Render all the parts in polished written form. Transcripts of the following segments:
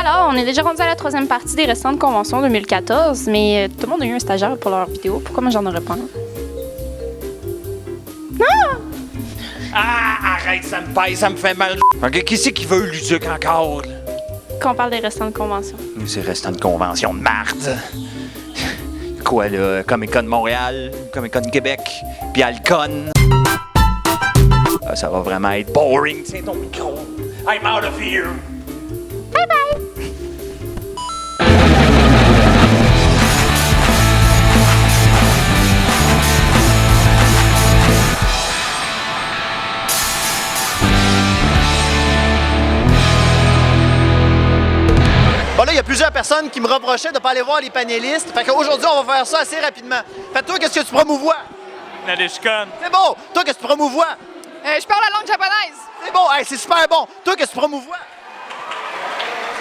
Alors, on est déjà rendu à la troisième partie des restantes conventions 2014, mais tout le monde a eu un stagiaire pour leur vidéo. Pourquoi moi j'en aurais pas un? Ah, arrête, ça me pèse, ça me fait mal. Ok, qui c'est qui veut Luduc encore? Là? Quand on parle des restantes conventions. C'est restant de convention de marde. Quoi là, Comic-Con Montréal, Comic-Con Québec, puis Alcon. Ah, ça va vraiment être boring, tiens ton micro. I'm out of here. Bye bye! Bon là, il y a plusieurs personnes qui me reprochaient de ne pas aller voir les panélistes. Fait qu'aujourd'hui, on va faire ça assez rapidement. Fait toi, qu'est-ce que tu promouvois? Nadeshikon. C'est bon! Toi, qu'est-ce que tu promouvois? Je parle la langue japonaise. C'est bon! Hey, c'est super bon! Toi, qu'est-ce que tu promouvois?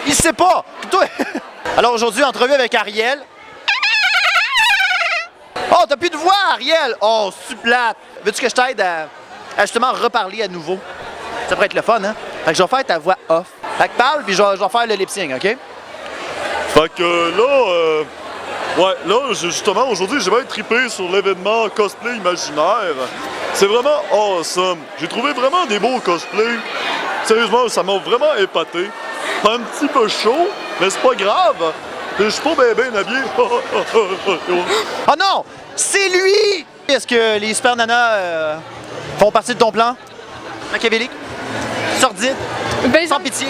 Il sait pas! Toi... Alors aujourd'hui, entrevue avec Ariel. Oh, t'as plus de voix, Ariel! Oh, super! Veux-tu que je t'aide à justement reparler à nouveau? Ça pourrait être le fun, hein? Fait que je vais faire ta voix off. Fait que parle, puis je vais faire le lip-sync, OK? Fait que là, ouais, là, justement, aujourd'hui, j'ai bien trippé sur l'événement Cosplay Imaginaire. C'est vraiment awesome. J'ai trouvé vraiment des beaux cosplays. Sérieusement, ça m'a vraiment épaté. Un petit peu chaud, mais c'est pas grave. Je suis pas bien habillé. Oh non! C'est lui! Est-ce que les super nanas font partie de ton plan? Machiavélique? Sordide? Ben, Sans pitié?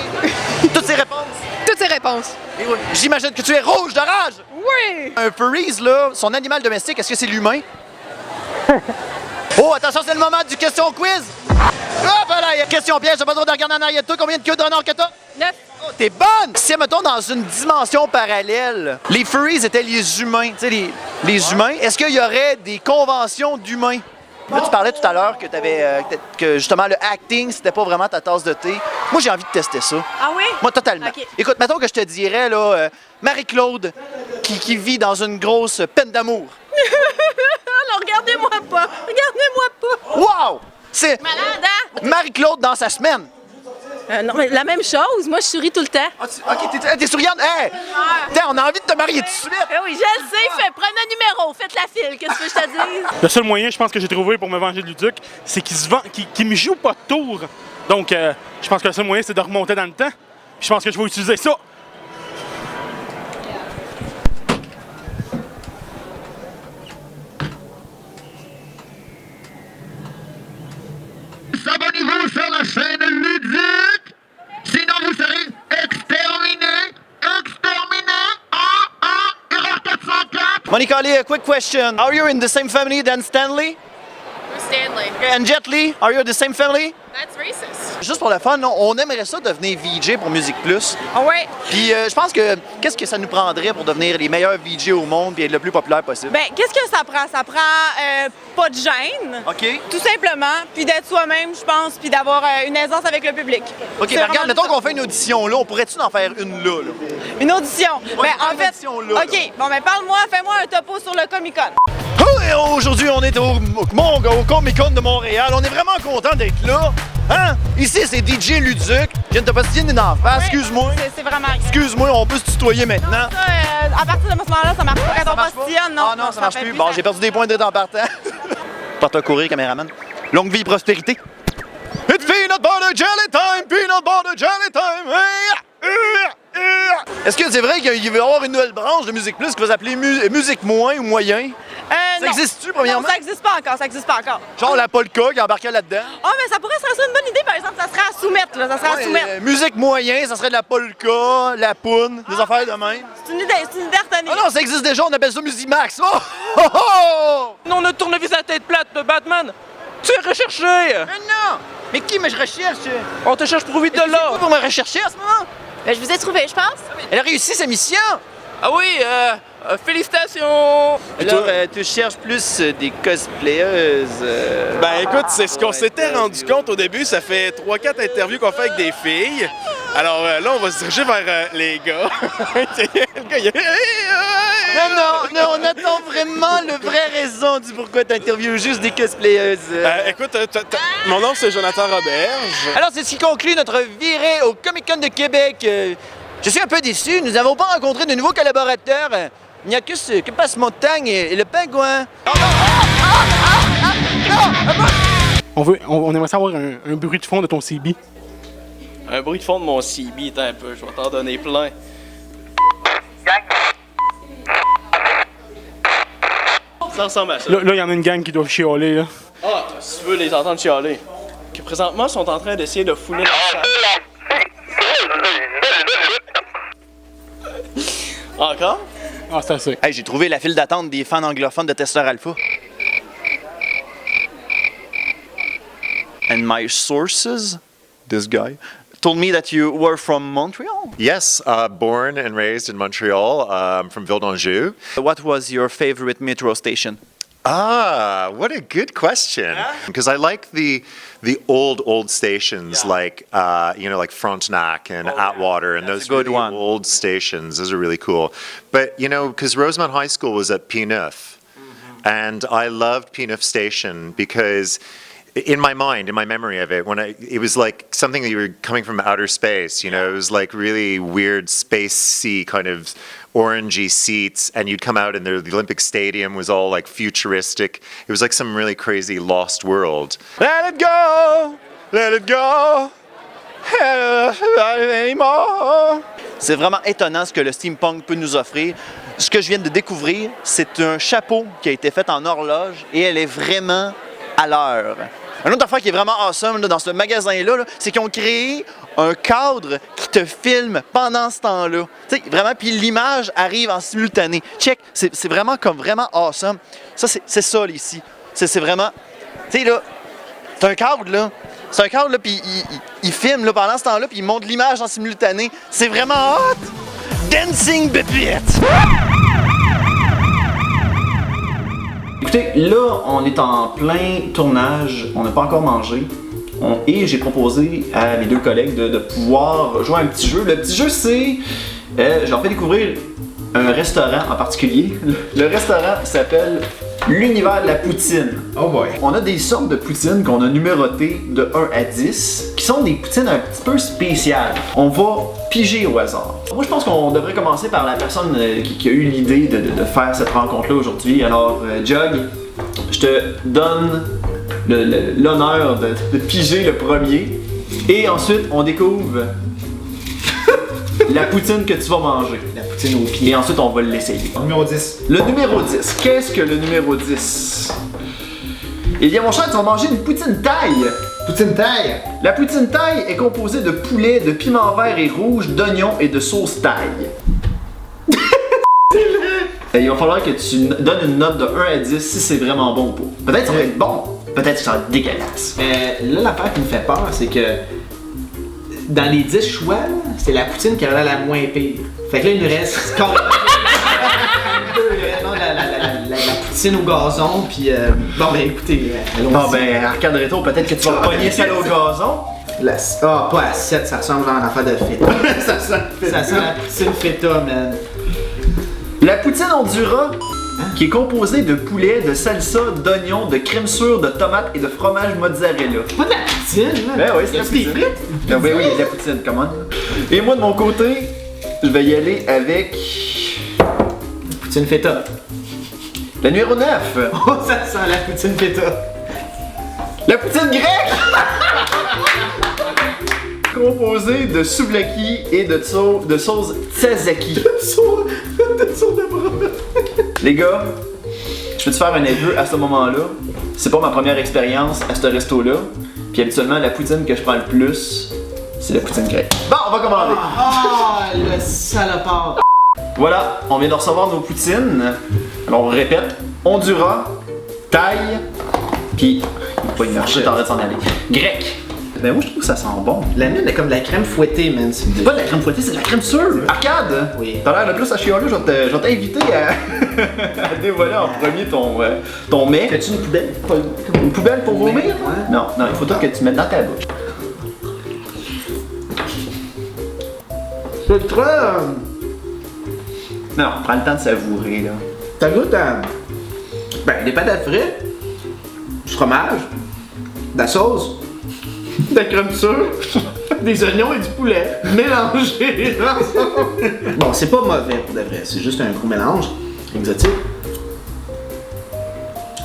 Toutes ces réponses? toutes ces réponses. Et oui. J'imagine que tu es rouge de rage! Oui! Un furries, là, son animal domestique, est-ce que c'est l'humain? Oh, attention, c'est le moment du question quiz! Hop là, il y a question piège, j'ai pas le droit de regarder en arrière de toi. Combien de queues d'honneur que t'as? 9. Oh, t'es bonne! Si, mettons, dans une dimension parallèle, les furries étaient les humains, tu sais, les humains, est-ce qu'il y aurait des conventions d'humains? Là, tu parlais tout à l'heure que que justement le acting, c'était pas vraiment ta tasse de thé. Moi, j'ai envie de tester ça. Ah oui? Moi, totalement. Ok. Écoute, mettons que je te dirais, là, Marie-Claude, qui vit dans une grosse peine d'amour. Alors, regardez-moi pas! Regardez-moi pas! Wow! C'est Malade, hein? Marie-Claude dans sa semaine. Non, mais la même chose. Moi, je souris tout le temps. Ah, OK, t'es souriante. Hey! Tiens, on a envie de te marier tout de suite. Eh oui, je le sais. Prenez un numéro. Faites la file. Qu'est-ce que je te dise? Le seul moyen, je pense, que j'ai trouvé pour me venger de Luduc, c'est qu'il me joue pas de tour. Donc, je pense que le seul moyen, c'est de remonter dans le temps. Puis je pense que je vais utiliser ça. Abonnez-vous sur la chaîne Luduc, sinon vous serez exterminé. Erreur 404. Monica Lee, a quick question. Are you in the same family than Stanley? Stanley. And Jet Li, are you in the same family? That's racist. Juste pour le fun, on aimerait ça devenir VJ pour Musique Plus. Ah ouais? Puis je pense que qu'est-ce que ça nous prendrait pour devenir les meilleurs VJ au monde et être le plus populaire possible? Ben, qu'est-ce que ça prend? Ça prend pas de gêne. OK. Tout simplement, puis d'être soi-même, je pense, puis d'avoir une aisance avec le public. OK, C'est ben regarde, vraiment mettons ça. qu'on fait une audition là, on pourrait-tu en faire une là? Une audition. Ben, en une fait, audition là, OK, bon, ben, parle-moi, fais-moi un topo sur le Comic-Con. Oh, et aujourd'hui, on est au Comic-Con de Montréal. On est vraiment content d'être là. Hein? Ici, c'est DJ Luduc. Je viens de te postiller une enfant. Excuse-moi. C'est vraiment rien. Excuse-moi, on peut se tutoyer maintenant. Ça, à partir de ce moment-là, ça marche pas quand on postillonne, non? Ah non, ça marche fait plus. Bon, j'ai perdu des points d'être en partant. Parte à courir, caméraman. Longue vie et prospérité. It's peanut butter jelly time! Peanut butter jelly time! Est-ce que c'est vrai qu'il va y avoir une nouvelle branche de Musique Plus qui va s'appeler Musique Moins ou Moyen? Ça non. existe-tu, premièrement? Non, ça existe pas encore, ça existe pas encore. Genre la polka qui embarquait là-dedans? Ah, mais ça pourrait être une bonne idée, par exemple, ça serait à soumettre, là, ça serait à soumettre. Musique Moyen, ça serait de la polka, la poune, des affaires de même. C'est une idée à retenir. Ah non, ça existe déjà, on appelle ça Musimax. Oh! Oh! Oh! Non, ne tournevis à tête plate de Batman! Tu es recherché! Mais non! Mais qui me recherche? On te cherche pour vite de C'est quoi là! pour me rechercher en ce moment? Ben, je vous ai trouvé, je pense. Elle a réussi sa mission! Ah oui, félicitations! Alors, tu cherches plus des cosplayeuses. Ben écoute, c'est ce qu'on s'était rendu compte au début. Ça fait 3-4 interviews qu'on fait avec des filles. Alors là, on va se diriger vers les gars. Non, on attend vraiment la vraie raison du pourquoi t'interviews juste des cosplayeuses. Écoute, mon nom c'est Jonathan Roberge. Alors, c'est ce qui conclut notre virée au Comic-Con de Québec. Je suis un peu déçu, nous n'avons pas rencontré de nouveaux collaborateurs. Il n'y a que Passe-Montagne et le pingouin. On aimerait savoir un bruit de fond de ton CB. Un bruit de fond de mon CB, attends un peu, je vais t'en donner plein. Ça ressemble à ça. Là, il y en a une gang qui doit chialer, là. Ah, si tu veux les entendre chialer. Que présentement, ils sont en train d'essayer de fouler leur sac. Encore? Ah, c'est assez. Hey, j'ai trouvé la file d'attente des fans anglophones de Tesla Alpha. And my sources, this guy, told me that you were from Montreal. Yes, born and raised in Montreal. From Ville d'Anjou. What was your favorite metro station? Ah, what a good question. Because I like the old stations like like Frontenac and Atwater and those good really one. old stations. Those are really cool. But because Rosemont High School was at P9, and I loved P9 Station because in my mind, in my memory of it, it was like something that you were coming from outer space. It was like really weird space-y kind of orangey seats, and you'd come out and the Olympic Stadium was all like futuristic. It was like some really crazy lost world. Let it go, let it go, anymore. C'est vraiment étonnant ce que le steampunk peut nous offrir. Ce que je viens de découvrir, c'est un chapeau qui a été fait en horloge et elle est vraiment à l'heure. Une autre affaire qui est vraiment awesome là, dans ce magasin-là, c'est qu'ils ont créé un cadre qui te filme pendant ce temps-là. Tu sais, vraiment, puis l'image arrive en simultané. Check, c'est vraiment awesome. Ça, c'est ça, là, ici. C'est vraiment... Tu sais, là, c'est un cadre, là. C'est un cadre, là, puis il filme là, pendant ce temps-là, puis il montre l'image en simultané. C'est vraiment hot! Dancing Bébête! Écoutez, là, on est en plein tournage, on n'a pas encore mangé. Et j'ai proposé à mes deux collègues de pouvoir jouer à un petit jeu. Le petit jeu, c'est... je leur fais découvrir un restaurant en particulier. Le restaurant s'appelle l'Univers de la Poutine. Oh boy! On a des sortes de poutines qu'on a numérotées de 1 à 10, qui sont des poutines un petit peu spéciales. On va piger au hasard. Moi, je pense qu'on devrait commencer par la personne qui a eu l'idée de faire cette rencontre-là aujourd'hui. Alors, Jug, je te donne l'honneur de piger le premier. Et ensuite, on découvre la poutine que tu vas manger. La poutine au pied. Et ensuite, on va l'essayer. Numéro 10. Le numéro 10. Qu'est-ce que le numéro 10? Eh bien, mon cher, tu vas manger une poutine taille. Poutine taille? La poutine taille est composée de poulet, de piment vert et rouge, d'oignons et de sauce taille. Il va falloir que tu donnes une note de 1 à 10 si c'est vraiment bon ou pas. Peut-être que ça va être bon, peut-être que ça va être dégueulasse. Là, l'affaire qui me fait peur, c'est que dans les 10 choix, c'est la poutine qui a l'air la moins pire. Fait que là, il nous reste carrément la poutine au gazon, puis bon, ben écoutez, allons-y. Bon, ben, Arcade Rétro, peut-être que tu vas pogner celle au gazon. Pas assiette, ça ressemble genre à une affaire de feta. Ça sent la poutine feta, man. La poutine Honduras, qui est composée de poulet, de salsa, d'oignons, de crème sûre, de tomates et de fromage mozzarella. C'est pas de la poutine, là. Ben oui, c'est la poutine. Des frites? Ben oui, il y a de la poutine, comment? Et moi, de mon côté, je vais y aller avec... Poutine feta. Le numéro 9. Oh, ça sent la poutine feta. La poutine grecque! Composée de souvlaki et de sauce tzatziki. De sauce de bras. Les gars, je peux te faire un aveu à ce moment-là. C'est pas ma première expérience à ce resto-là. Puis habituellement, la poutine que je prends le plus, c'est la poutine grecque. Bon, on va commander. Ah, le salopard. Voilà, on vient de recevoir nos poutines. Alors on répète, Honduras, taille, puis il faut pas y marcher, t'en train de s'en aller. Grec. Ben moi je trouve que ça sent bon. La mienne est comme de la crème fouettée, man. C'est pas de la crème fouettée, c'est de la crème sûre. Arcade, oui. T'as l'air le plus à chialer, je vais t'inviter à dévoiler en premier ton mets. As-tu une poubelle? Une poubelle pour vomir? Ouais. Non, il faut tout que tu mettes dans ta bouche. C'est très... Non, prends le temps de savourer, là. Ça goûte à... Ben, des patates frites, du fromage, de la sauce, de la crème sûre. Des oignons et du poulet mélangés ensemble. Bon, c'est pas mauvais pour de vrai, c'est juste un gros mélange exotique.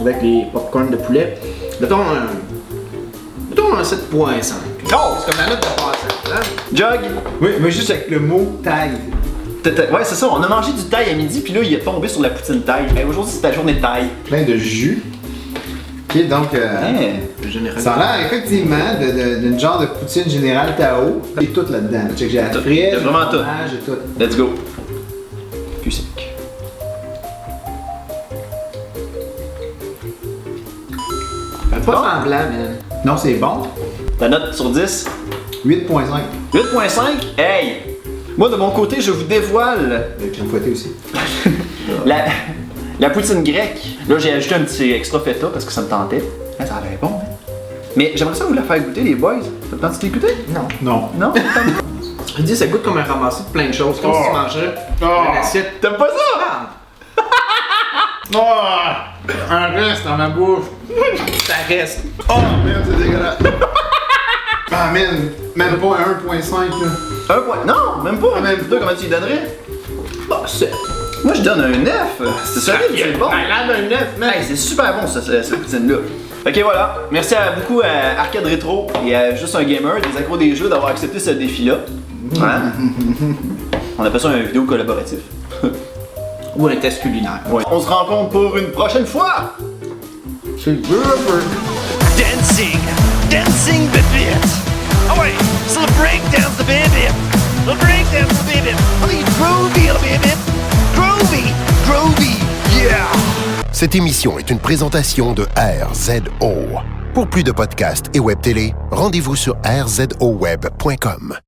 Avec les popcorn de poulet. Mettons un 7.5. Oh! C'est comme la note de passage, hein? Jug? Oui, mais juste avec le mot taille. Ouais, c'est ça. On a mangé du taille à midi, puis là, il est tombé sur la poutine taille. Hey, aujourd'hui, c'est ta journée de taille. Plein de jus. Ok, donc, ça a l'air effectivement d'une genre de poutine générale Tao. Il y a tout là-dedans. Check, j'ai la fraise, Il y a vraiment tout. J'ai tout. Let's go. Plus sec. Fais pas semblant, man. Non, c'est bon. Ta note sur 10? 8.5. 8.5? Hey! Moi, de mon côté, je vous dévoile Le crème fouettée aussi. la poutine grecque. Là, j'ai ajouté un petit extra feta parce que ça me tentait. Ah, ça a l'air bon, hein? Mais j'aimerais ça vous la faire goûter, les boys. Ça te tente de l'écouter? Non. Non. Non? Je dis, ça goûte comme un ramassé de plein de choses, comme si tu mangeais une assiette. T'aimes pas ça? Oh! Un reste dans ma bouffe. Ça reste. Oh, merde, c'est dégueulasse. Ah, man. Même pas un 1.5, là. Un point. Non, même pas. Ah, même Toi, comment tu y donnerais? Bah, 7. Moi, je donne un 9. C'est solide, c'est bon. Malade, un 9, man. Hey, c'est super bon, cette poutine-là. Ok, voilà. Merci beaucoup à Arcade Rétro et à Juste un Gamer, des accros des jeux, d'avoir accepté ce défi-là. Hein? On appelle ça un vidéo collaboratif. Ou un test culinaire. Ouais. On se rencontre pour une prochaine fois! C'est le Dancing, dancing baby. Oh wait, so the breakdowns the baby. The breakdowns the baby. I mean groovy the baby. Groovy, groovy, yeah. Cette émission est une présentation de RZO. Pour plus de podcasts et web télé, rendez-vous sur rzoweb.com.